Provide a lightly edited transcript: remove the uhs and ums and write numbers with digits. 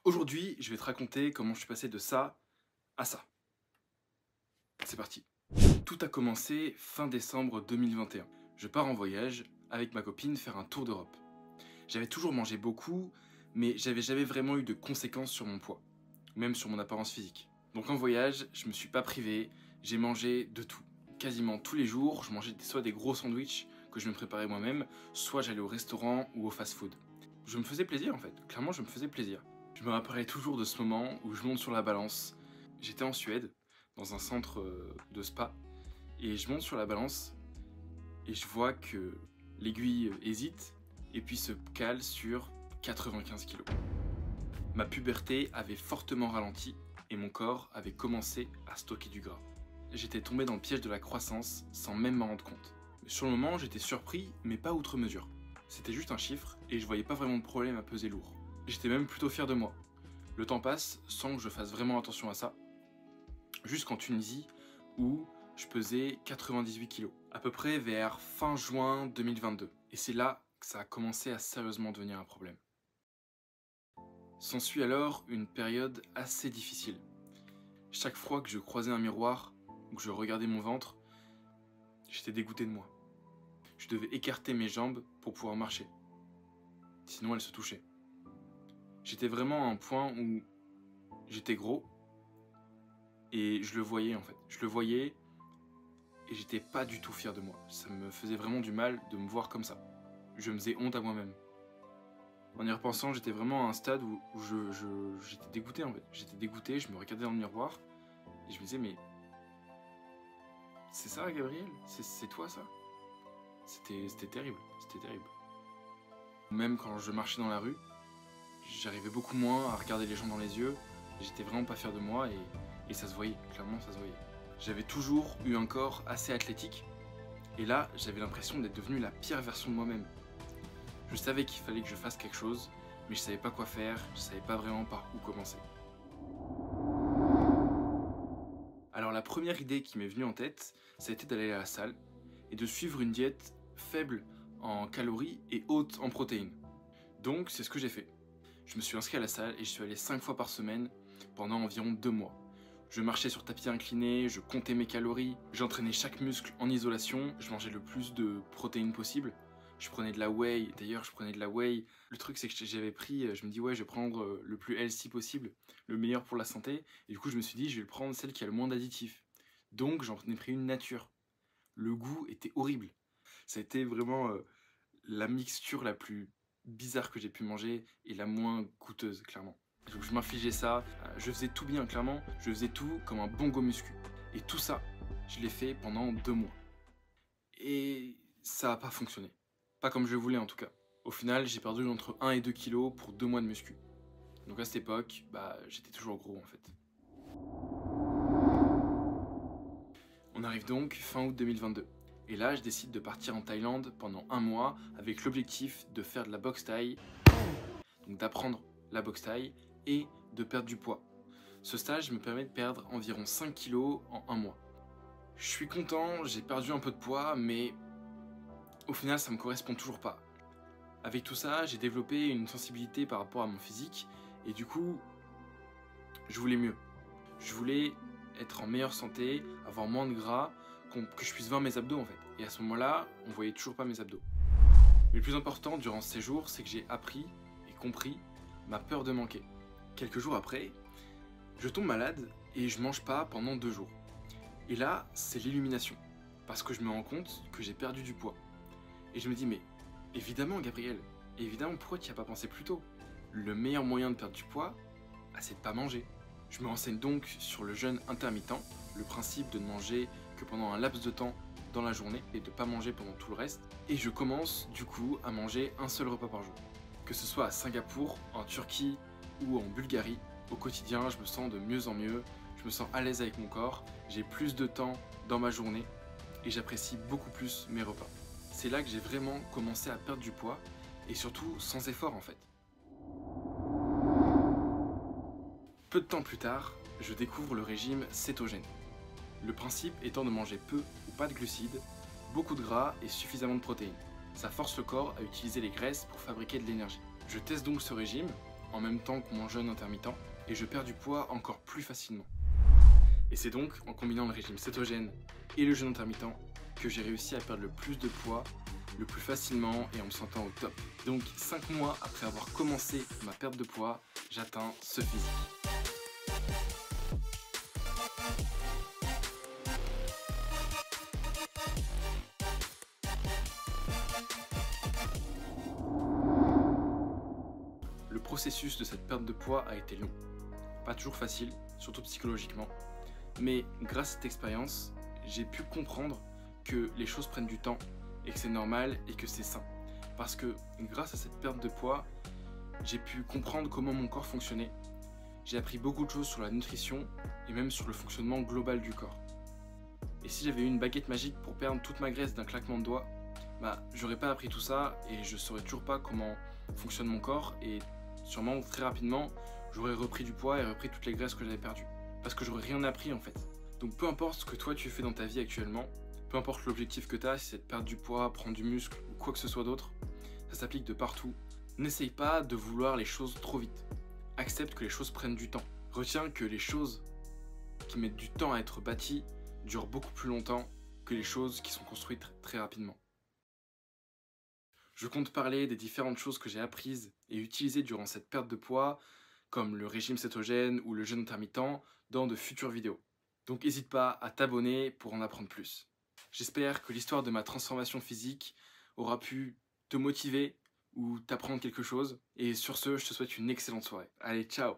Aujourd'hui, je vais te raconter comment je suis passé de ça à ça. C'est parti. Tout a commencé fin décembre 2021. Je pars en voyage avec ma copine faire un tour d'Europe. J'avais toujours mangé beaucoup, mais j'avais jamais vraiment eu de conséquences sur mon poids, même sur mon apparence physique. Donc en voyage, je me suis pas privé, j'ai mangé de tout. Quasiment tous les jours, je mangeais soit des gros sandwichs que je me préparais moi-même, soit j'allais au restaurant ou au fast-food. Je me faisais plaisir en fait, clairement je me faisais plaisir. Je me rappellerai toujours de ce moment où je monte sur la balance. J'étais en Suède, dans un centre de spa, et je monte sur la balance et je vois que l'aiguille hésite et puis se cale sur 95 kg. Ma puberté avait fortement ralenti et mon corps avait commencé à stocker du gras. J'étais tombé dans le piège de la croissance sans même m'en rendre compte. Sur le moment, j'étais surpris, mais pas outre mesure. C'était juste un chiffre et je voyais pas vraiment de problème à peser lourd. J'étais même plutôt fier de moi. Le temps passe sans que je fasse vraiment attention à ça, jusqu'en Tunisie où je pesais 98 kg, à peu près vers fin juin 2022. Et c'est là que ça a commencé à sérieusement devenir un problème. S'ensuit alors une période assez difficile. Chaque fois que je croisais un miroir ou que je regardais mon ventre, j'étais dégoûté de moi. Je devais écarter mes jambes pour pouvoir marcher. Sinon elles se touchaient. J'étais vraiment à un point où j'étais gros et je le voyais en fait. Je le voyais et j'étais pas du tout fier de moi. Ça me faisait vraiment du mal de me voir comme ça. Je me faisais honte à moi-même. En y repensant, j'étais vraiment à un stade où j'étais dégoûté en fait. J'étais dégoûté, je me regardais dans le miroir et je me disais mais c'est ça Gabriel? C'est toi ça? C'était terrible, c'était terrible. Même quand je marchais dans la rue, j'arrivais beaucoup moins à regarder les gens dans les yeux. J'étais vraiment pas fier de moi et ça se voyait, clairement ça se voyait. J'avais toujours eu un corps assez athlétique et là j'avais l'impression d'être devenu la pire version de moi-même. Je savais qu'il fallait que je fasse quelque chose, mais je savais pas quoi faire, je savais pas vraiment par où commencer. Alors la première idée qui m'est venue en tête, ça a été d'aller à la salle et de suivre une diète faible en calories et haute en protéines. Donc c'est ce que j'ai fait. Je me suis inscrit à la salle et je suis allé 5 fois par semaine pendant environ 2 mois. Je marchais sur tapis incliné, je comptais mes calories, j'entraînais chaque muscle en isolation, je mangeais le plus de protéines possible. Je prenais de la whey, d'ailleurs je prenais de la whey. Le truc c'est que j'avais pris, je me dis ouais je vais prendre le plus healthy possible, le meilleur pour la santé. Et du coup je me suis dit je vais prendre celle qui a le moins d'additifs. Donc j'en ai pris une nature. Le goût était horrible. Ça a été vraiment la mixture la plus bizarre que j'ai pu manger et la moins goûteuse clairement. Donc je m'infligeais ça, je faisais tout bien clairement, je faisais tout comme un bon go muscu. Et tout ça, je l'ai fait pendant 2 mois. Et ça n'a pas fonctionné. Pas comme je le voulais en tout cas. Au final, j'ai perdu entre 1 et 2 kilos pour 2 mois de muscu. Donc à cette époque, j'étais toujours gros en fait. On arrive donc fin août 2022. Et là, je décide de partir en Thaïlande pendant 1 mois avec l'objectif de faire de la boxe thaï, donc d'apprendre la boxe thaï et de perdre du poids. Ce stage me permet de perdre environ 5 kilos en 1 mois. Je suis content, j'ai perdu un peu de poids, mais au final, ça me correspond toujours pas. Avec tout ça, j'ai développé une sensibilité par rapport à mon physique et du coup, je voulais mieux. Je voulais être en meilleure santé, avoir moins de gras, que je puisse voir mes abdos en fait. Et à ce moment-là, on voyait toujours pas mes abdos. Mais le plus important durant ce séjour, c'est que j'ai appris et compris ma peur de manquer. Quelques jours après, je tombe malade et je mange pas pendant 2 jours. Et là, c'est l'illumination, parce que je me rends compte que j'ai perdu du poids. Et je me dis, mais évidemment Gabriel, évidemment pourquoi tu n'y as pas pensé plus tôt? Le meilleur moyen de perdre du poids, c'est de pas manger. Je me renseigne donc sur le jeûne intermittent, le principe de ne manger que pendant un laps de temps dans la journée et de ne pas manger pendant tout le reste. Et je commence du coup à manger un seul repas par jour. Que ce soit à Singapour, en Turquie ou en Bulgarie, au quotidien je me sens de mieux en mieux, je me sens à l'aise avec mon corps, j'ai plus de temps dans ma journée et j'apprécie beaucoup plus mes repas. C'est là que j'ai vraiment commencé à perdre du poids et surtout sans effort en fait. Peu de temps plus tard, je découvre le régime cétogène. Le principe étant de manger peu ou pas de glucides, beaucoup de gras et suffisamment de protéines. Ça force le corps à utiliser les graisses pour fabriquer de l'énergie. Je teste donc ce régime en même temps que mon jeûne intermittent et je perds du poids encore plus facilement. Et c'est donc en combinant le régime cétogène et le jeûne intermittent que j'ai réussi à perdre le plus de poids, le plus facilement et en me sentant au top. Donc 5 mois après avoir commencé ma perte de poids, j'atteins ce physique. Le processus de cette perte de poids a été long. Pas toujours facile, surtout psychologiquement. Mais grâce à cette expérience, j'ai pu comprendre que les choses prennent du temps et que c'est normal et que c'est sain. Parce que grâce à cette perte de poids, j'ai pu comprendre comment mon corps fonctionnait. J'ai appris beaucoup de choses sur la nutrition et même sur le fonctionnement global du corps. Et si j'avais eu une baguette magique pour perdre toute ma graisse d'un claquement de doigts, j'aurais pas appris tout ça et je saurais toujours pas comment fonctionne mon corps et sûrement très rapidement j'aurais repris du poids et repris toutes les graisses que j'avais perdues. Parce que j'aurais rien appris en fait. Donc peu importe ce que toi tu fais dans ta vie actuellement, peu importe l'objectif que tu as, si c'est de perdre du poids, prendre du muscle ou quoi que ce soit d'autre, ça s'applique de partout. N'essaye pas de vouloir les choses trop vite. Accepte que les choses prennent du temps. Retiens que les choses qui mettent du temps à être bâties durent beaucoup plus longtemps que les choses qui sont construites très rapidement. Je compte parler des différentes choses que j'ai apprises et utilisées durant cette perte de poids, comme le régime cétogène ou le jeûne intermittent, dans de futures vidéos. Donc n'hésite pas à t'abonner pour en apprendre plus. J'espère que l'histoire de ma transformation physique aura pu te motiver ou t'apprendre quelque chose. Et sur ce, je te souhaite une excellente soirée. Allez, ciao!